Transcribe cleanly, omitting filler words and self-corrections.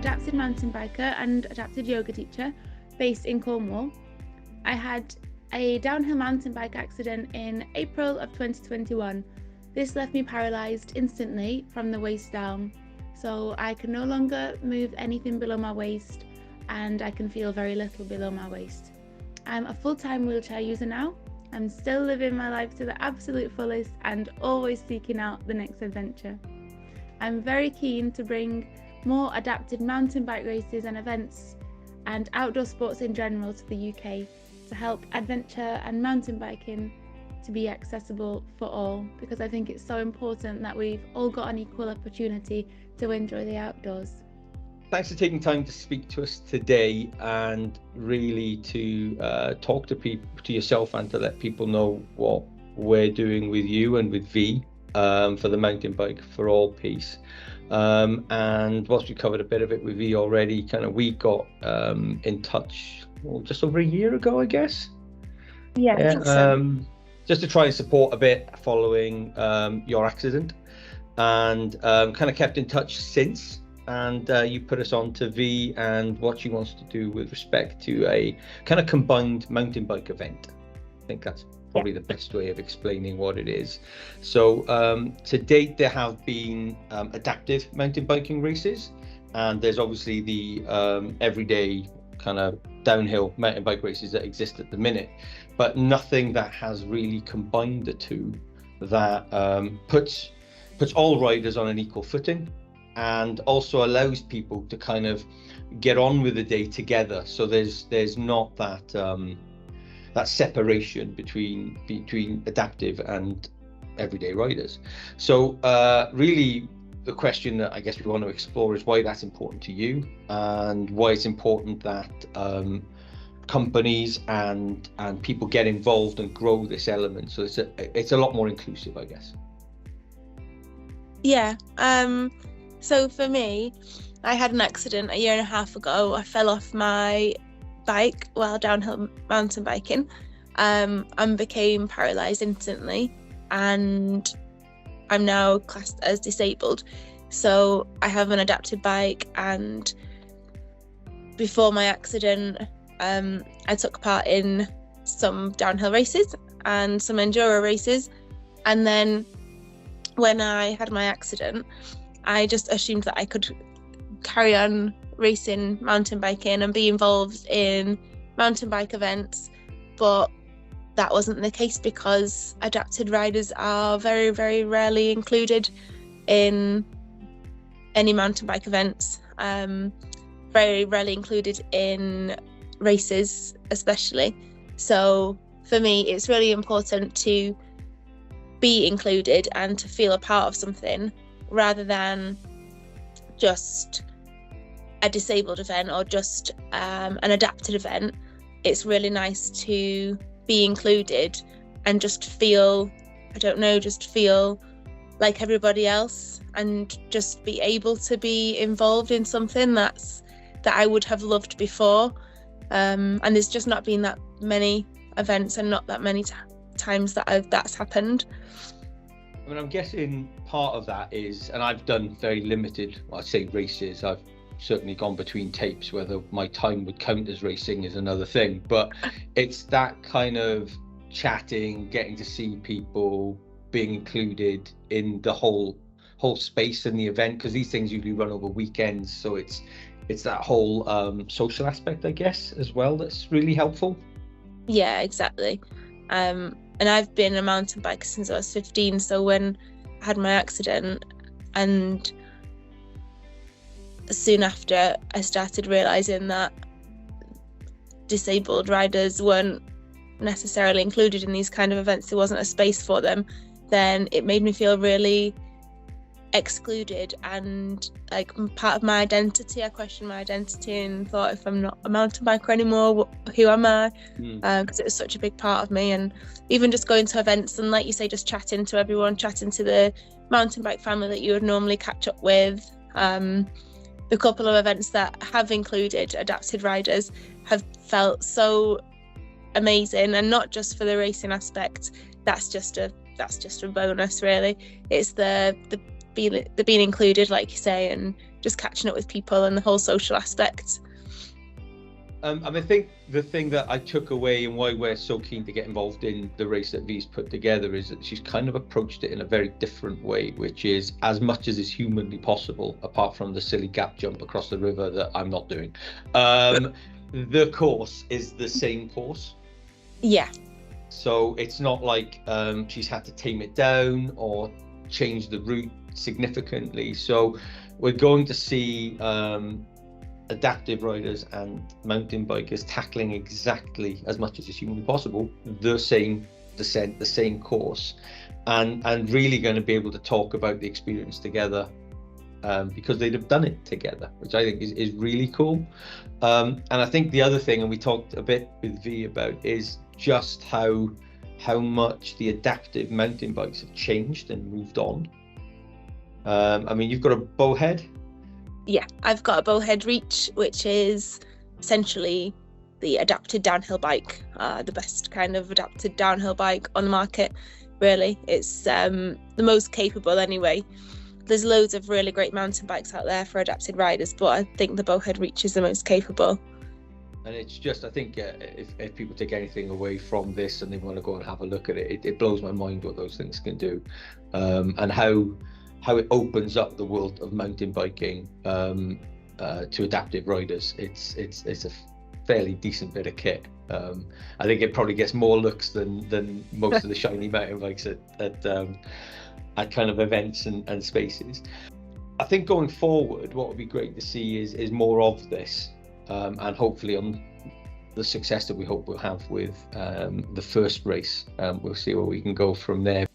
adapted mountain biker and adapted yoga teacher based in Cornwall. I had a downhill mountain bike accident in April of 2021. This left me paralysed instantly from the waist down, so I can no longer move anything below my waist and I can feel very little below my waist. I'm a full-time wheelchair user now. I'm still living my life to the absolute fullest and always seeking out the next adventure. I'm very keen to bring more adapted mountain bike races and events and outdoor sports in general to the UK to help adventure and mountain biking to be accessible for all, because I think it's so important that we've all got an equal opportunity to enjoy the outdoors. Thanks for taking time to speak to us today and really to talk to people, to yourself, and to let people know what we're doing with you and with V for the Mountain Bike for All piece. And whilst we covered a bit of it with V already, we got in touch just over a year ago, I guess. Yeah, I think so. Just to try and support a bit following your accident, and kept in touch since. And you put us on to V and what she wants to do with respect to a combined mountain bike event. I think that's probably the best way of explaining what it is. So to date, there have been adaptive mountain biking races, and there's obviously the everyday downhill mountain bike races that exist at the minute, but nothing that has really combined the two that puts all riders on an equal footing, and also allows people to get on with the day together. So there's not that that separation between adaptive and everyday riders. So really the question that I guess we want to explore is why that's important to you, and why it's important that companies and people get involved and grow this element, so it's a lot more inclusive, I guess. Yeah. So for me, I had an accident a year and a half ago. I fell off my bike while downhill mountain biking, and became paralysed instantly, and I'm now classed as disabled. So I have an adapted bike, and before my accident, I took part in some downhill races and some enduro races, and then when I had my accident, I just assumed that I could carry on racing mountain biking and be involved in mountain bike events, but that wasn't the case, because adapted riders are very, very rarely included in any mountain bike events, very rarely included in races especially. So for me, it's really important to be included and to feel a part of something, rather than just a disabled event or just an adapted event. It's really nice to be included and just feel like everybody else, and just be able to be involved in something that I would have loved before. And there's just not been that many events and not that many times that's happened. I mean, I'm guessing part of that is, and I've done very limited, I'd say, races. I've certainly gone between tapes. Whether my time would count as racing is another thing, but it's that kind of chatting, getting to see people, being included in the whole space in the event, because these things usually run over weekends, so it's that whole social aspect, I guess, as well, that's really helpful. Yeah, exactly. And I've been a mountain biker since I was 15, so when I had my accident, and soon after I started realising that disabled riders weren't necessarily included in these kind of events, there wasn't a space for them, then it made me feel really excluded and like part of my identity. I questioned my identity and thought, if I'm not a mountain biker anymore, who am I? Because it was such a big part of me. And even just going to events and, like you say, just chatting to everyone, chatting to the mountain bike family that you would normally catch up with. The couple of events that have included adapted riders have felt so amazing, and not just for the racing aspect. That's just a bonus, really. It's the being included, like you say, and just catching up with people and the whole social aspect. I think the thing that I took away and why we're so keen to get involved in the race that V's put together is that she's kind of approached it in a very different way, which is as much as is humanly possible, apart from the silly gap jump across the river that I'm not doing. The course is the same course. Yeah. So it's not like she's had to tame it down or change the route significantly. So we're going to see adaptive riders and mountain bikers tackling exactly as much as is humanly possible the same descent, the same course, and really going to be able to talk about the experience together, because they'd have done it together, which I think is really cool. And I think the other thing, and we talked a bit with V about, is just how much the adaptive mountain bikes have changed and moved on. I mean, you've got a Bowhead. Yeah, I've got a Bowhead Reach, which is essentially the adapted downhill bike, the best kind of adapted downhill bike on the market, really. It's the most capable anyway. There's loads of really great mountain bikes out there for adapted riders, but I think the Bowhead Reach is the most capable. And it's just, I think if people take anything away from this and they want to go and have a look at it, it blows my mind what those things can do, and how it opens up the world of mountain biking to adaptive riders. It's a fairly decent bit of kit. I think it probably gets more looks than most of the shiny mountain bikes at kind of events and spaces. I think going forward, what would be great to see is more of this, and hopefully on the success that we hope we'll have with the first race, we'll see where we can go from there.